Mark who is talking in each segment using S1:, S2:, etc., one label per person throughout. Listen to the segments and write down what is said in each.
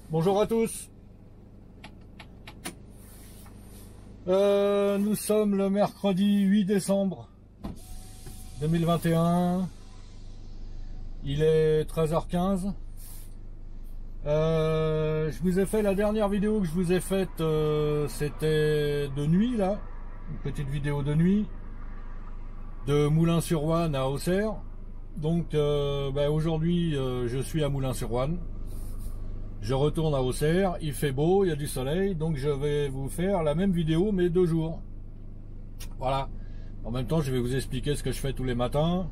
S1: Bonjour à tous. Nous sommes le mercredi 8 décembre 2021. Il est 13h15. Je vous ai fait la dernière vidéo que je vous ai faite, c'était de nuit là, une petite vidéo de nuit de Moulins-sur-Ouane à Auxerre. Donc aujourd'hui je suis à Moulins-sur-Ouane. Je retourne à Auxerre, il fait beau, il y a du soleil, donc je vais vous faire la même vidéo mais 2 jours. Voilà. En même temps, je vais vous expliquer ce que je fais tous les matins.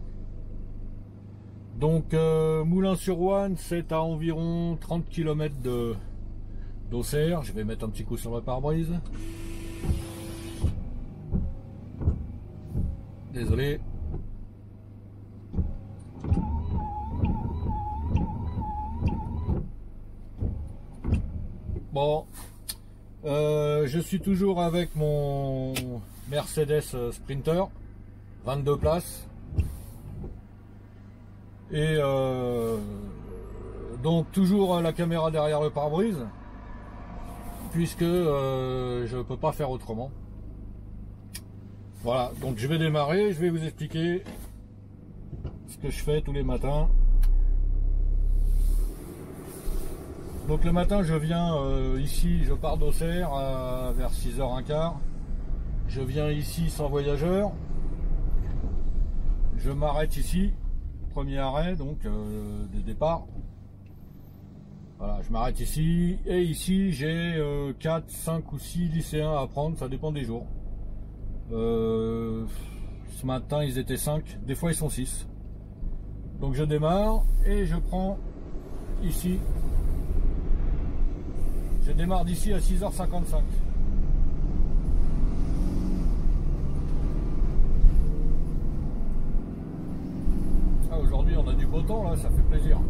S1: Donc Moulins-sur-Ouane, c'est à environ 30 km d'Auxerre. Je vais mettre un petit coup sur le pare-brise. Désolé. Bon, je suis toujours avec mon Mercedes Sprinter, 22 places. Et donc toujours la caméra derrière le pare-brise, puisque je ne peux pas faire autrement. Voilà, donc je vais démarrer, je vais vous expliquer ce que je fais tous les matins. Donc le matin je viens ici, je pars d'Auxerre vers 6h15. Je viens ici sans voyageur. Je m'arrête ici, premier arrêt donc de départ. Voilà, je m'arrête ici et ici j'ai 4, 5 ou 6 lycéens à prendre, ça dépend des jours. Ce matin ils étaient 5, des fois ils sont 6. Donc je démarre et je prends ici. Je démarre d'ici à 6h55. Ah, aujourd'hui on a du beau temps là, ça fait plaisir.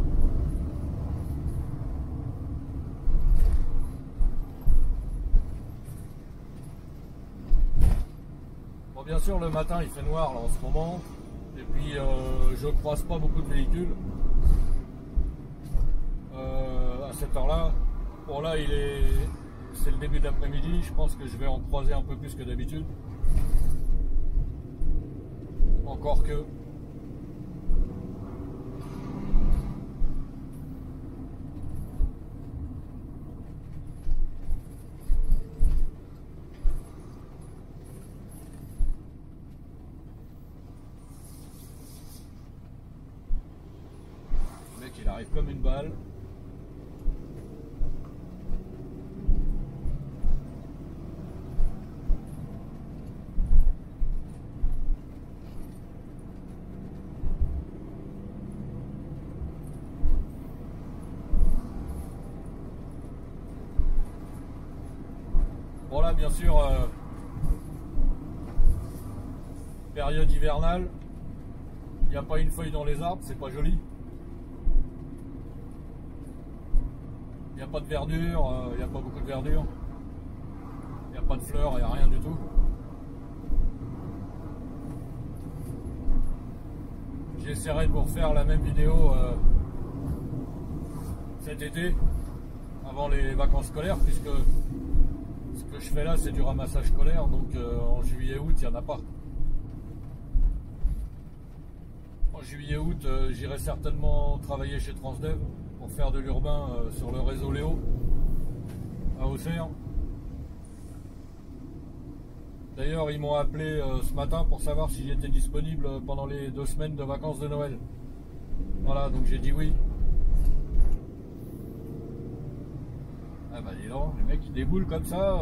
S1: Bon, bien sûr le matin il fait noir là en ce moment. Et puis je croise pas beaucoup de véhicules à cette heure là. Bon là c'est le début de l'après-midi, je pense que je vais en croiser un peu plus que d'habitude. Encore que. Le mec il arrive comme une balle. Bon là bien sûr période hivernale, il n'y a pas une feuille dans les arbres, c'est pas joli. Il n'y a pas de verdure, il n'y a pas beaucoup de verdure. Il n'y a pas de fleurs, il n'y a rien du tout. J'essaierai de vous refaire la même vidéo cet été, avant les vacances scolaires, puisque ce que je fais là c'est du ramassage scolaire, donc en juillet-août il n'y en a pas. En juillet-août j'irai certainement travailler chez Transdev pour faire de l'urbain sur le réseau Léo à Auxerre. D'ailleurs ils m'ont appelé ce matin pour savoir si j'étais disponible pendant les 2 semaines de vacances de Noël. Voilà, donc j'ai dit oui. Ah bah dis donc, les mecs ils déboulent comme ça.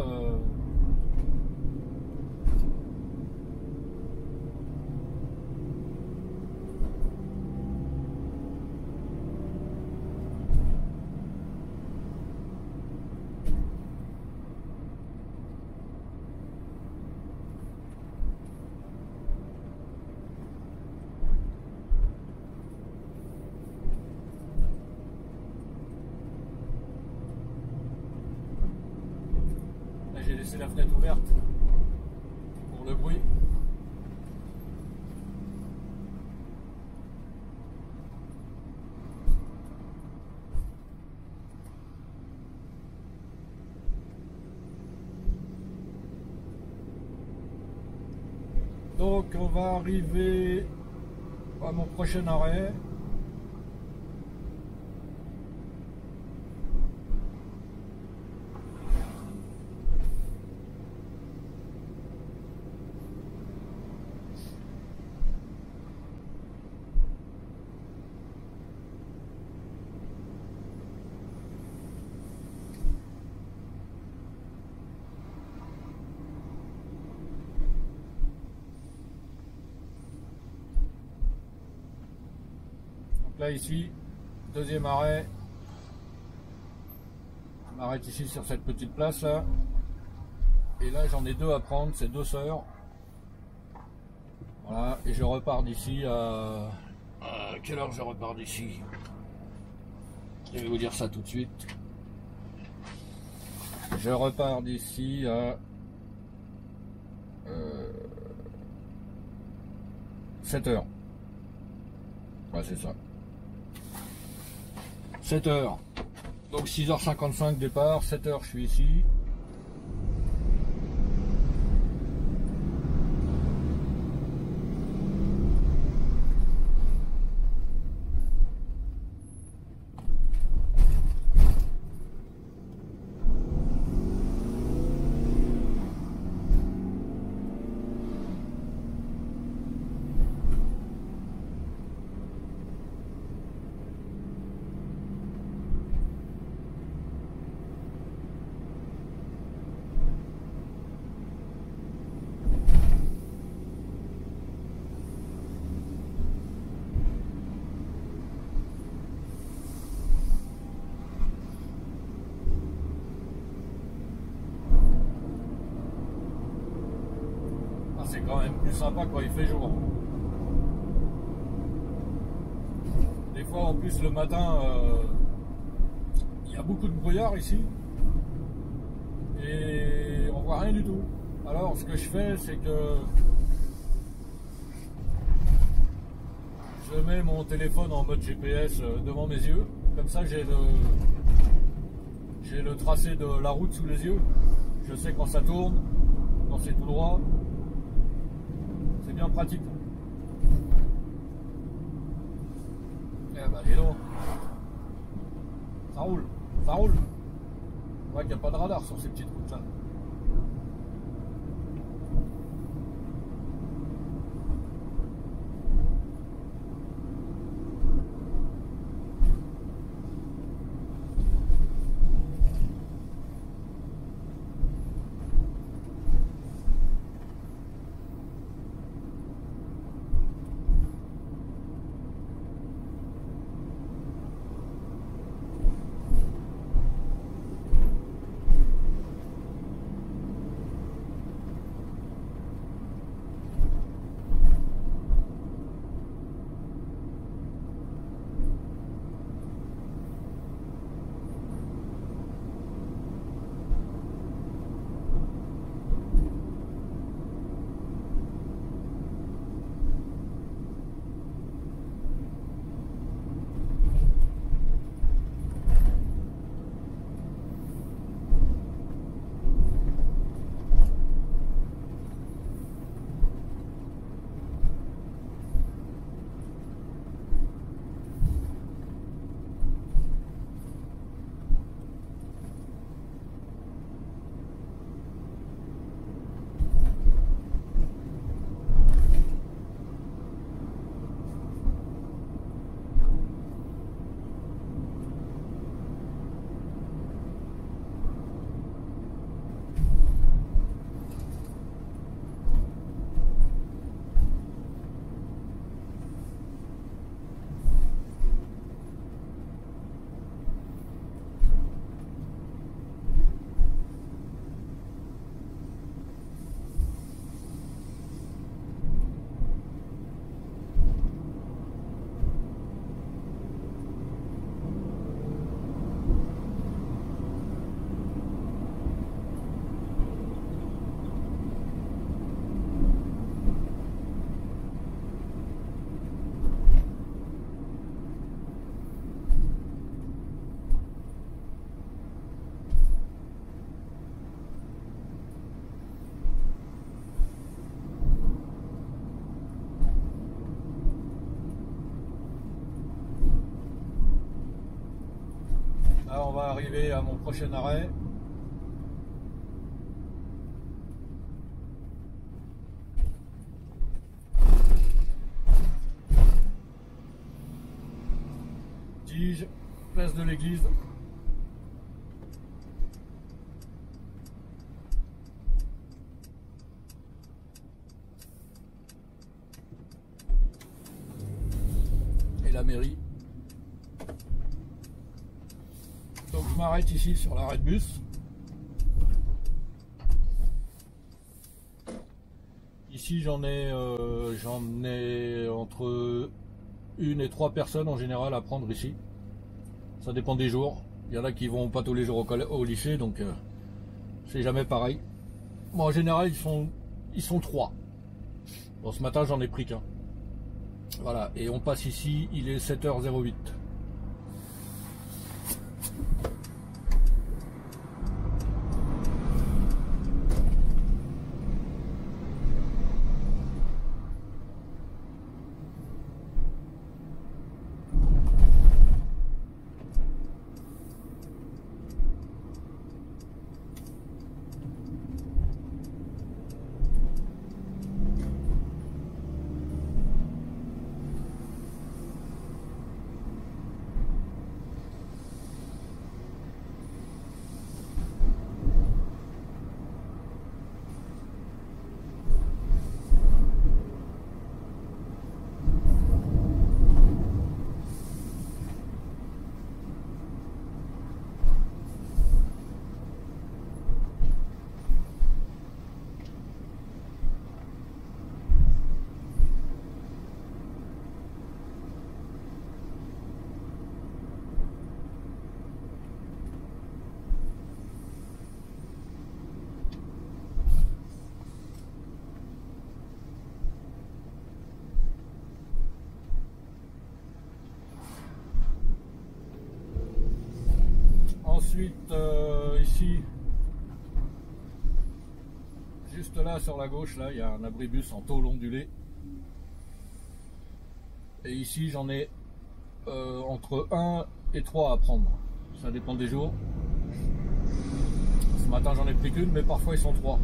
S1: J'ai laissé la fenêtre ouverte pour le bruit. Donc on va arriver à mon prochain arrêt. Là ici, deuxième arrêt, je m'arrête ici sur cette petite place là, et là j'en ai deux à prendre, c'est 2 sœurs, voilà, et je repars d'ici à quelle heure je repars d'ici? Je vais vous dire ça tout de suite. Je repars d'ici à 7 heures, ouais c'est ça. 7 heures, donc 6h55 départ, 7 heures je suis ici. C'est quand même plus sympa quand il fait jour. Des fois en plus le matin, il y a beaucoup de brouillard ici et on voit rien du tout. Alors ce que je fais, c'est que je mets mon téléphone en mode GPS devant mes yeux, comme ça j'ai le tracé de la route sous les yeux. Je sais quand ça tourne, quand c'est tout droit. C'est bien pratique. Eh ben dis donc. Ça roule, ça roule. On voit qu'il n'y a pas de radar sur ces petites routes là. Là, on va arriver à mon prochain arrêt. Tige, place de l'église. Et la mairie. Donc je m'arrête ici sur l'arrêt de bus. Ici j'en ai entre 1 et 3 personnes en général à prendre ici. Ça dépend des jours. Il y en a qui vont pas tous les jours au lycée, donc c'est jamais pareil. Moi en général ils sont 3. Bon, ce matin j'en ai pris qu'un. Voilà, et on passe ici, il est 7h08. Ensuite, ici, juste là sur la gauche, là, il y a un abribus en tôle ondulée. Et ici, j'en ai entre 1 et 3 à prendre. Ça dépend des jours. Ce matin, j'en ai pris qu'une, mais parfois ils sont 3.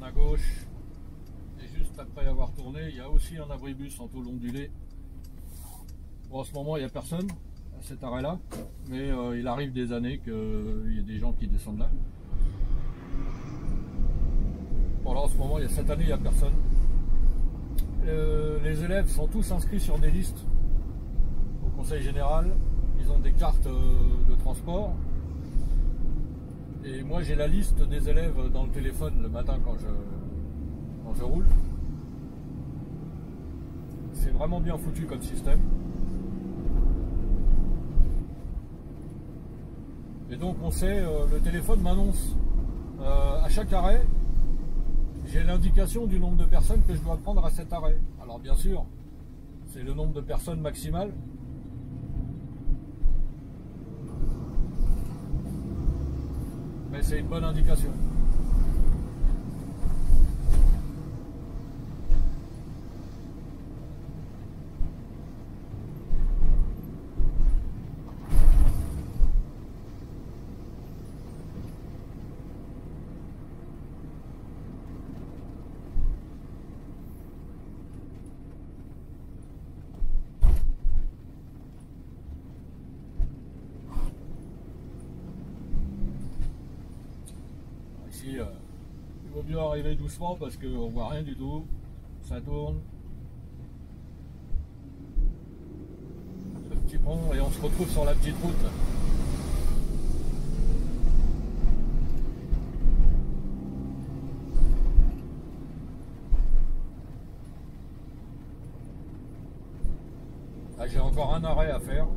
S1: À gauche, et juste après avoir tourné, il y a aussi un abribus en tôle ondulée. Bon, en ce moment il n'y a personne à cet arrêt là, mais il arrive des années qu'il y a des gens qui descendent là. Bon, là en ce moment, cette année il n'y a personne. Les élèves sont tous inscrits sur des listes au conseil général. Ils ont des cartes de transport. Et moi j'ai la liste des élèves dans le téléphone le matin quand je roule. C'est vraiment bien foutu comme système. Et donc on sait, le téléphone m'annonce à chaque arrêt, j'ai l'indication du nombre de personnes que je dois prendre à cet arrêt. Alors bien sûr, C'est le nombre de personnes maximal. Mais c'est une bonne indication. Ici, il vaut mieux arriver doucement parce qu'on voit rien du tout. Ça tourne. Le petit pont et on se retrouve sur la petite route. Là, j'ai encore un arrêt à faire.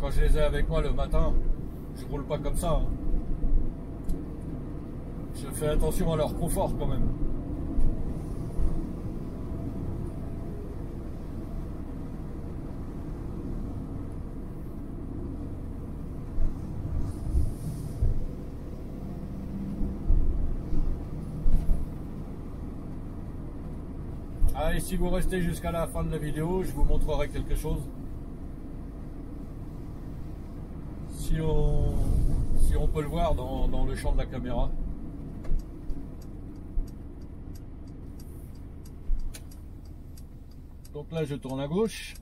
S1: Quand je les ai avec moi le matin, je roule pas comme ça. Hein. Je fais attention à leur confort quand même. Allez, si vous restez jusqu'à la fin de la vidéo, je vous montrerai quelque chose. Si on peut le voir dans le champ de la caméra. Donc là je tourne à gauche.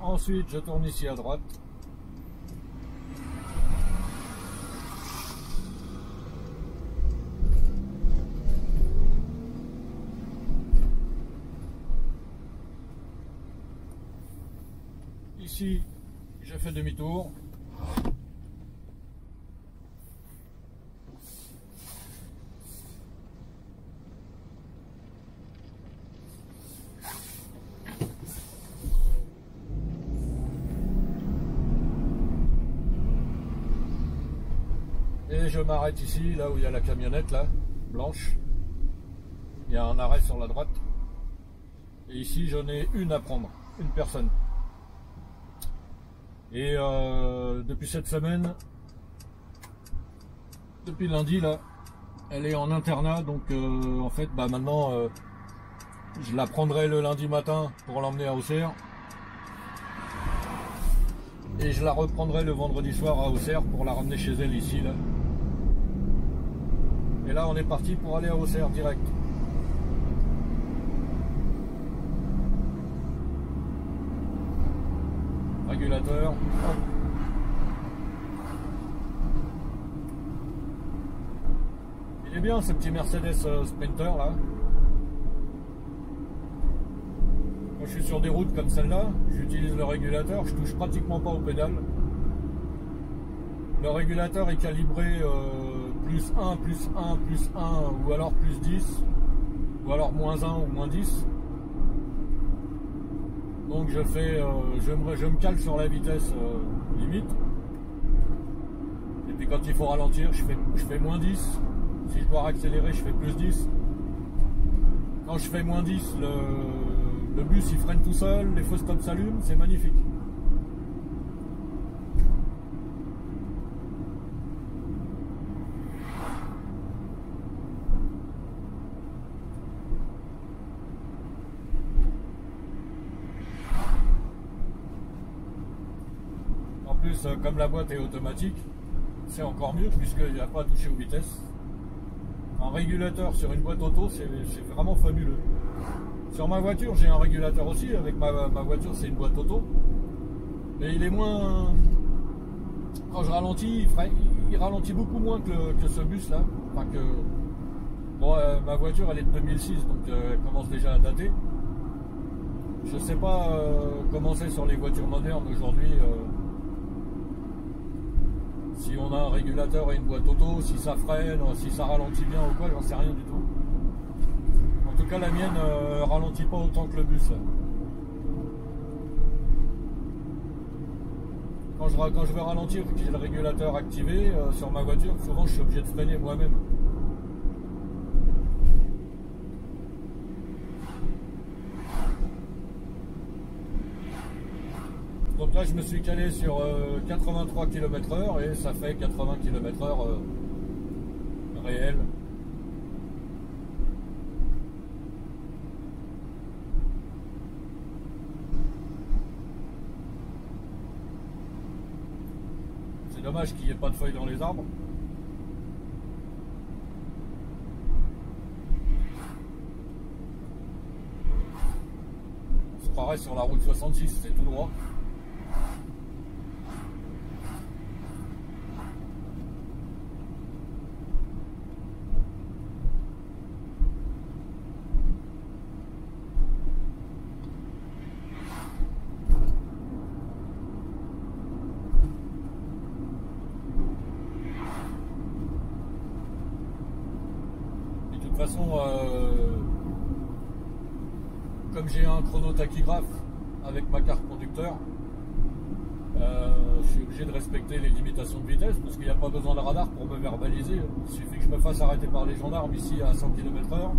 S1: Ensuite, je tourne ici à droite. Ici, je fais demi-tour. Et je m'arrête ici, là où il y a la camionnette, là, blanche. Il y a un arrêt sur la droite. Et ici, j'en ai une à prendre, une personne. Et depuis cette semaine, depuis lundi, là, elle est en internat. Donc, en fait, bah, maintenant, je la prendrai le lundi matin pour l'emmener à Auxerre. Et je la reprendrai le vendredi soir à Auxerre pour la ramener chez elle ici, là. Et là, on est parti pour aller à Auxerre direct. Régulateur. Il est bien ce petit Mercedes Sprinter là. Quand je suis sur des routes comme celle-là, j'utilise le régulateur, je touche pratiquement pas aux pédales. Le régulateur est calibré +1, +1, +1, ou alors +10, ou alors -1 ou -10. Donc je me cale sur la vitesse limite. Et puis quand il faut ralentir, je fais moins 10. Si je dois accélérer, je fais plus 10. Quand je fais moins 10, le bus il freine tout seul, les feux stop s'allument, c'est magnifique. En plus, comme la boîte est automatique, c'est encore mieux puisqu'il n'y a pas à toucher aux vitesses. Un régulateur sur une boîte auto, c'est vraiment fabuleux. Sur ma voiture, j'ai un régulateur aussi. Avec ma voiture, c'est une boîte auto. Mais il est moins... Quand je ralentis, il ralentit beaucoup moins que ce bus-là. Enfin que... Bon, ma voiture, elle est de 2006, donc elle commence déjà à dater. Je sais pas comment c'est sur les voitures modernes aujourd'hui. Si on a un régulateur et une boîte auto, si ça freine, si ça ralentit bien ou quoi, j'en sais rien du tout. En tout cas, la mienne ralentit pas autant que le bus. Quand je veux ralentir, que j'ai le régulateur activé sur ma voiture, souvent je suis obligé de freiner moi-même. Donc là, je me suis calé sur 83 km/h et ça fait 80 km/h réel. C'est dommage qu'il n'y ait pas de feuilles dans les arbres. On se croirait sur la route 66, c'est tout droit. De toute façon, comme j'ai un chronotachygraphe avec ma carte conducteur, je suis obligé de respecter les limitations de vitesse parce qu'il n'y a pas besoin de radar pour me verbaliser. Il suffit que je me fasse arrêter par les gendarmes ici à 100 km/h.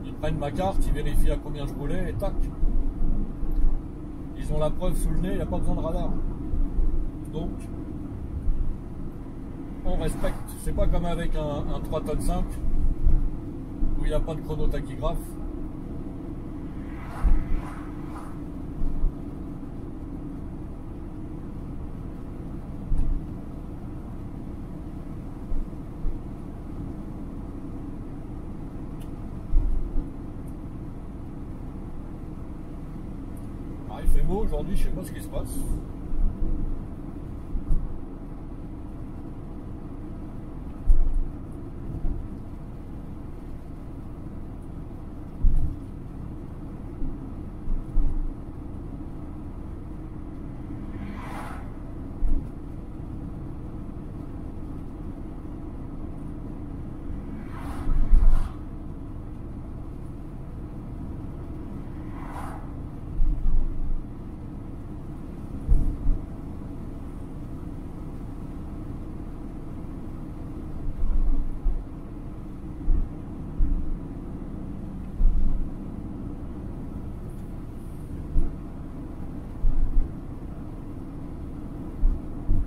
S1: Ils prennent ma carte, ils vérifient à combien je roulais et tac. Ils ont la preuve sous le nez, il n'y a pas besoin de radar. Donc, on respecte. C'est pas comme avec un 3 tonnes 5 où il n'y a pas de chronotachygraphe. Ah, il fait beau aujourd'hui, je sais pas ce qui se passe.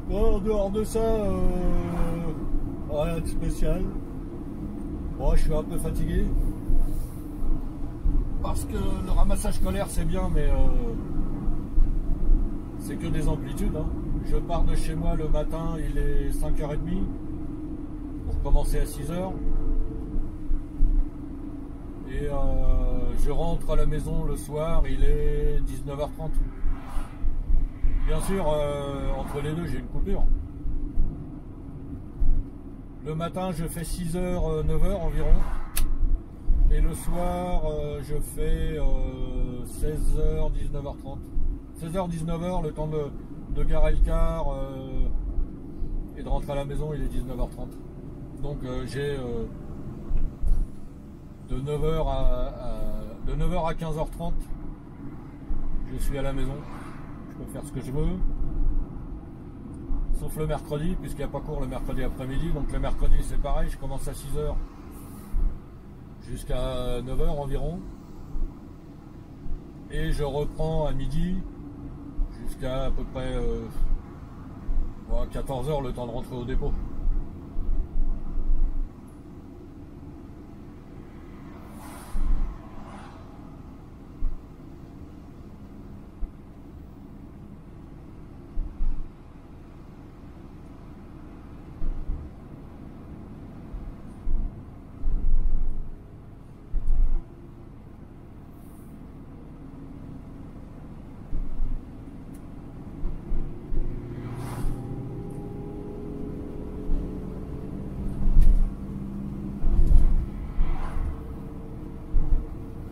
S1: Bon, en dehors de ça, rien de spécial. Bon, je suis un peu fatigué. Parce que le ramassage scolaire c'est bien, mais c'est que des amplitudes. Hein. Je pars de chez moi le matin, il est 5h30 pour commencer à 6h. Et je rentre à la maison le soir, il est 19h30. Bien sûr, entre les deux, j'ai une coupure. Le matin, je fais 6h, 9h environ. Et le soir, je fais 16h, 19h30. 16h, 19h, le temps de garer le car et de rentrer à la maison, il est 19h30. Donc j'ai de 9h à 15h30 je suis à la maison, je peux faire ce que je veux. Sauf le mercredi, puisqu'il n'y a pas cours le mercredi après-midi. Donc le mercredi c'est pareil, je commence à 6 h jusqu'à 9 h environ. Et je reprends à midi jusqu'à à peu près 14 h, le temps de rentrer au dépôt.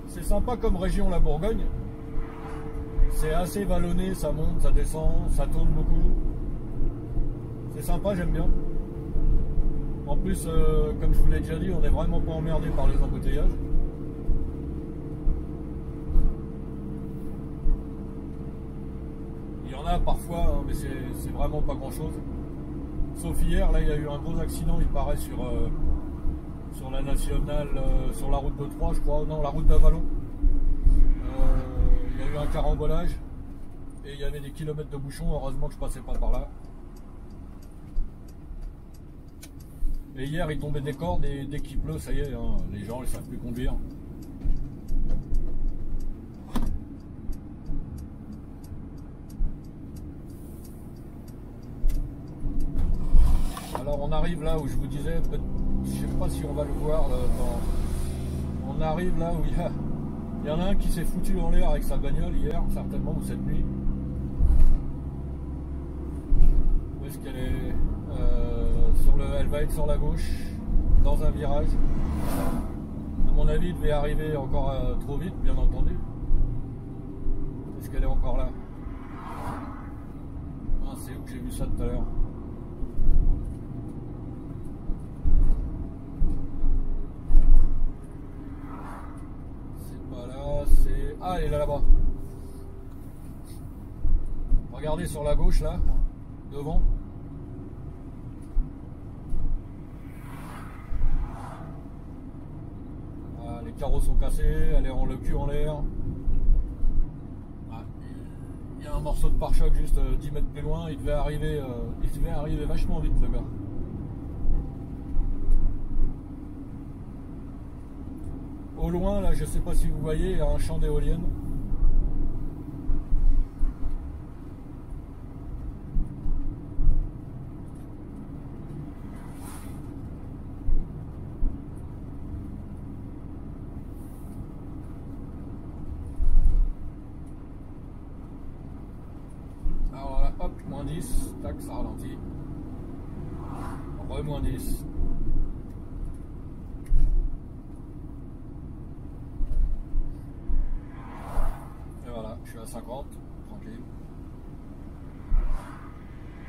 S1: C'est sympa comme région la Bourgogne, c'est assez vallonné, ça monte, ça descend, ça tourne beaucoup, c'est sympa, j'aime bien. En plus, comme je vous l'ai déjà dit, on n'est vraiment pas emmerdé par les embouteillages. Il y en a parfois, hein, mais c'est vraiment pas grand chose. Sauf hier, là il y a eu un gros accident, il paraît, sur la nationale, sur la route de Troyes, je crois, non, la route d'Avalon. Il y a eu un carambolage et il y avait des kilomètres de bouchons, heureusement que je passais pas par là. Et hier il tombait des cordes et dès qu'il pleut, ça y est, hein, les gens ils savent plus conduire. Alors on arrive là où je vous disais, je sais pas si on va le voir, on arrive là où il y en a un qui s'est foutu en l'air avec sa bagnole hier, certainement, ou cette nuit. Où est-ce qu'elle est, elle va être sur la gauche, dans un virage. À mon avis, il devait arriver encore trop vite, bien entendu. Est-ce qu'elle est encore là? Ah, c'est où que j'ai vu ça tout à l'heure? Ah, elle est là-bas. Regardez sur la gauche, là, devant. Ah, les carreaux sont cassés, elle est en le cul en l'air. Ah, il y a un morceau de pare-choc juste 10 mètres plus loin. Il devait arriver vachement vite, le gars. Au loin, là, je sais pas si vous voyez, il y a un champ d'éoliennes. Alors voilà, hop, moins 10, tac, ça ralentit. Moins 10. Je suis à 50, tranquille.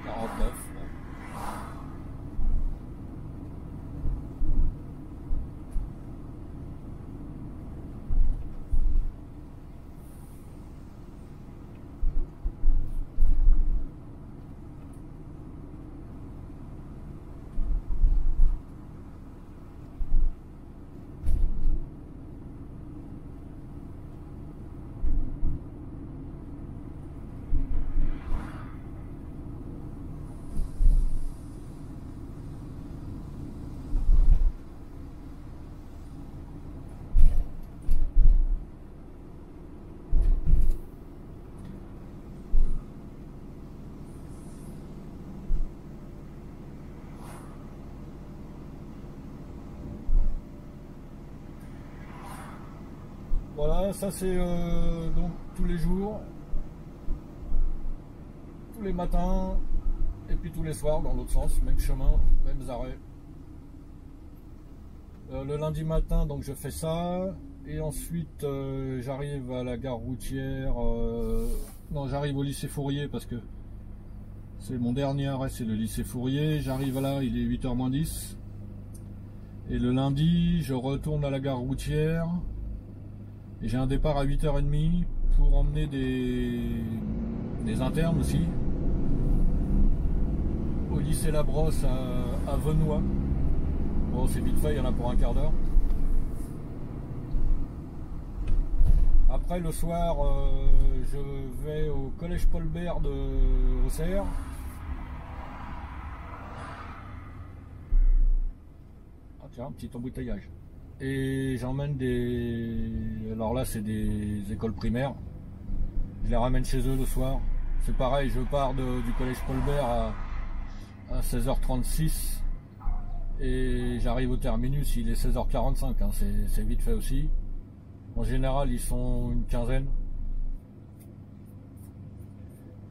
S1: 49. Voilà, ça c'est donc tous les jours, tous les matins, et puis tous les soirs dans l'autre sens, même chemin, mêmes arrêts. Le lundi matin, donc je fais ça, et ensuite j'arrive à la gare routière, non, j'arrive au lycée Fourier parce que c'est mon dernier arrêt, c'est le lycée Fourier. J'arrive là, il est 8 h moins 10, et le lundi je retourne à la gare routière. Et j'ai un départ à 8 h 30 pour emmener des internes aussi au lycée Labrosse à Venoy. Bon, c'est vite fait, il y en a pour un quart d'heure. Après le soir, je vais au collège Paul Bert de Auxerre. Ah tiens, un petit embouteillage. Et j'emmène des... Alors là, c'est des écoles primaires. Je les ramène chez eux le soir. C'est pareil, je pars du collège Paul Bert à 16h36 et j'arrive au terminus, il est 16h45, hein, c'est vite fait aussi. En général, ils sont une quinzaine.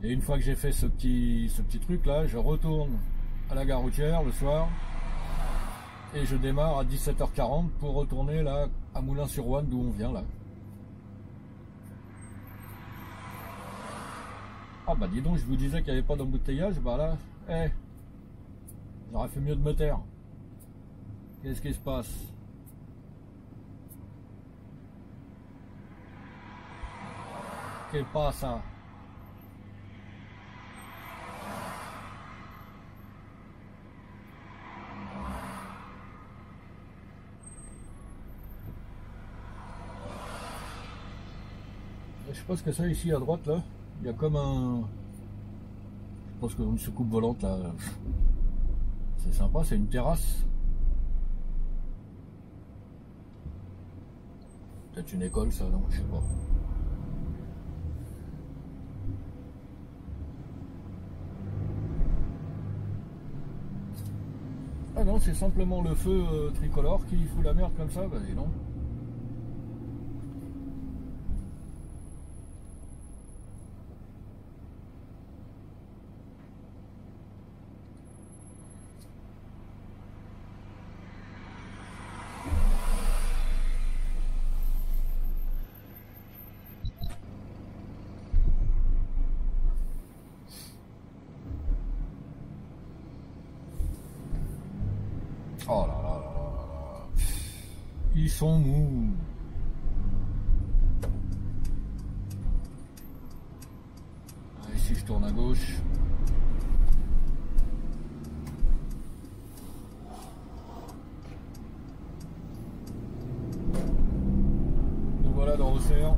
S1: Et une fois que j'ai fait ce petit truc là, je retourne à la gare routière le soir et je démarre à 17h40 pour retourner là à Moulins-sur-Ouane d'où on vient là. Ah bah dis donc, je vous disais qu'il n'y avait pas d'embouteillage, bah là, j'aurais fait mieux de me taire. Qu'est-ce qui se passe? Qu'est-ce qui passe ça? Je sais pas ce que c'est ici à droite là. Il y a comme un... Je pense qu'une soucoupe volante là. C'est sympa, c'est une terrasse. Peut-être une école ça, non, je sais pas. Ah non, c'est simplement le feu tricolore qui fout la merde comme ça, bah dis non. Oh là là là là là. Ils sont mous. Ah, ici je tourne à gauche. Nous voilà dans Auxerre.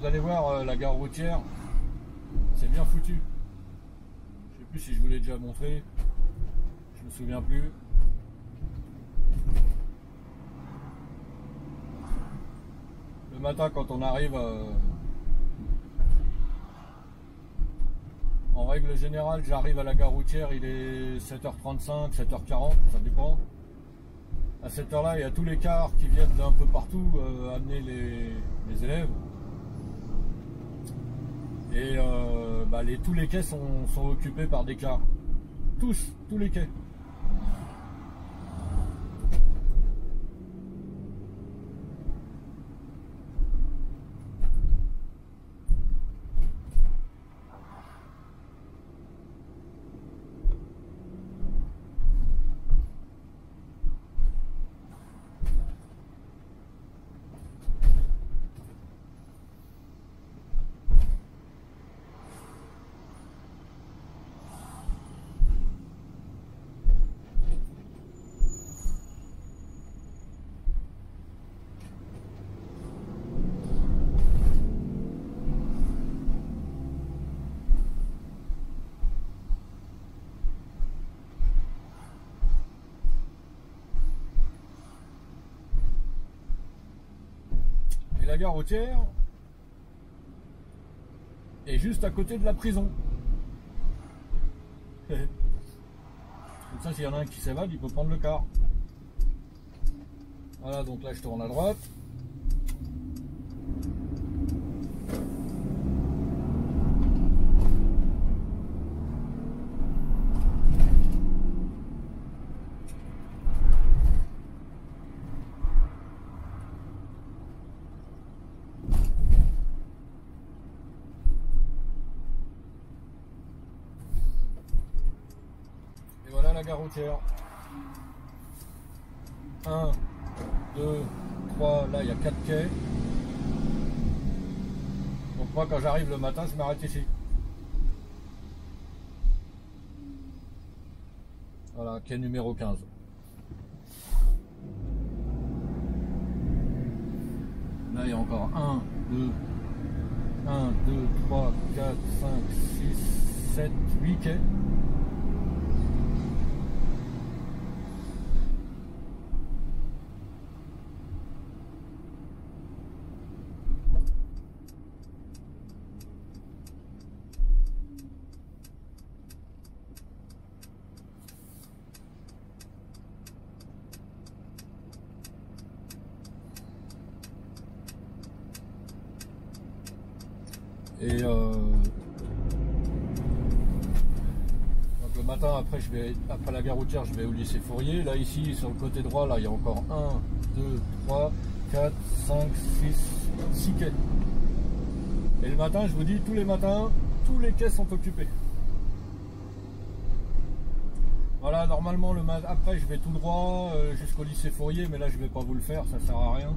S1: vous allez voir, la gare routière, c'est bien foutu. Je sais plus si je vous l'ai déjà montré, je me souviens plus. Le matin, quand on arrive, en règle générale, j'arrive à la gare routière, il est 7h35, 7h40, ça dépend. À cette heure-là, il y a tous les cars qui viennent d'un peu partout amener les élèves. Et tous les quais sont occupés par des cars. Tous les quais. Et la gare routière est juste à côté de la prison. Comme ça, s'il y en a un qui s'évade, il peut prendre le car. Voilà, donc là je tourne à droite. Voilà la gare routière. 1, 2, 3, là il y a 4 quais. Donc moi quand j'arrive le matin, je m'arrête ici. Voilà, quai numéro 15. Là il y a encore 1, 2, 3, 4, 5, 6, 7, 8 quais. Et donc le matin, après la gare routière, je vais au lycée Fourier. Là ici, sur le côté droit, là il y a encore 1, 2, 3, 4, 5, 6, 6 quais. Et le matin, je vous dis, tous les matins, tous les quais sont occupés. Voilà, normalement après je vais tout droit jusqu'au lycée Fourier, mais là je vais pas vous le faire, ça sert à rien.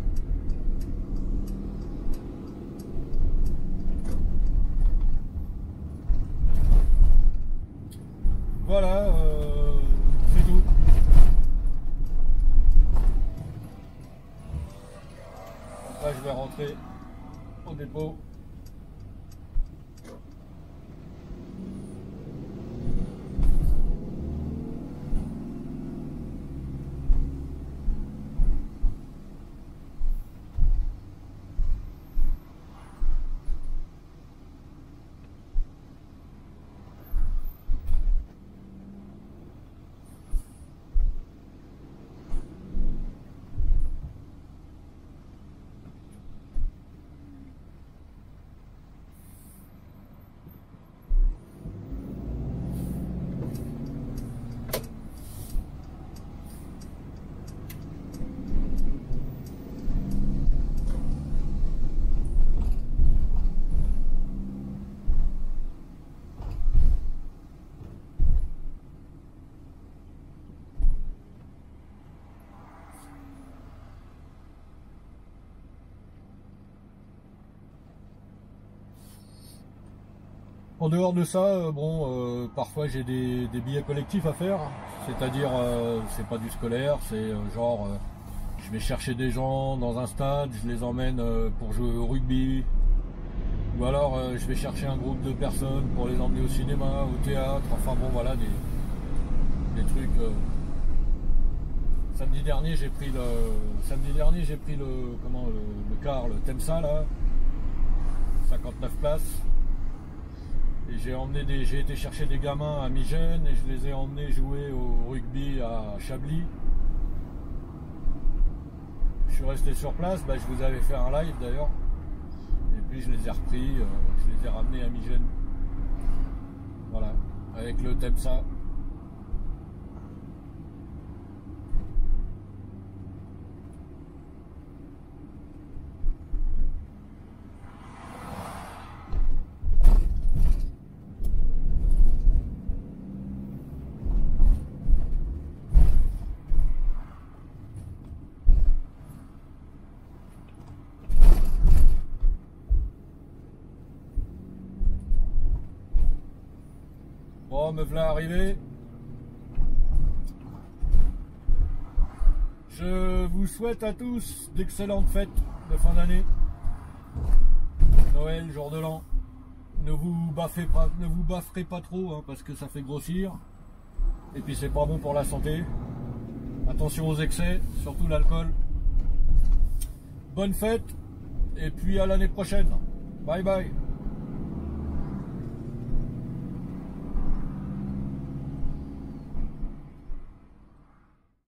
S1: Voilà, c'est tout. Donc là, je vais rentrer au dépôt. En dehors de ça, parfois j'ai des billets collectifs à faire, c'est-à-dire c'est pas du scolaire, c'est je vais chercher des gens dans un stade, je les emmène pour jouer au rugby, Ou alors je vais chercher un groupe de personnes pour les emmener au cinéma, au théâtre, enfin bon voilà des trucs. Samedi dernier j'ai pris le car, le Temsa là, 59 places. Et j'ai été chercher des gamins à Migène et je les ai emmenés jouer au rugby à Chablis. Je suis resté sur place, bah, je vous avais fait un live d'ailleurs. Et puis je les ai repris, je les ai ramenés à Migène. Voilà, avec le Temsa. Bon, me voilà arrivé. Je vous souhaite à tous d'excellentes fêtes de fin d'année. Noël, jour de l'an. Ne vous bafferez pas trop hein, parce que ça fait grossir. Et puis c'est pas bon pour la santé. Attention aux excès, surtout l'alcool. Bonne fête et puis à l'année prochaine. Bye bye.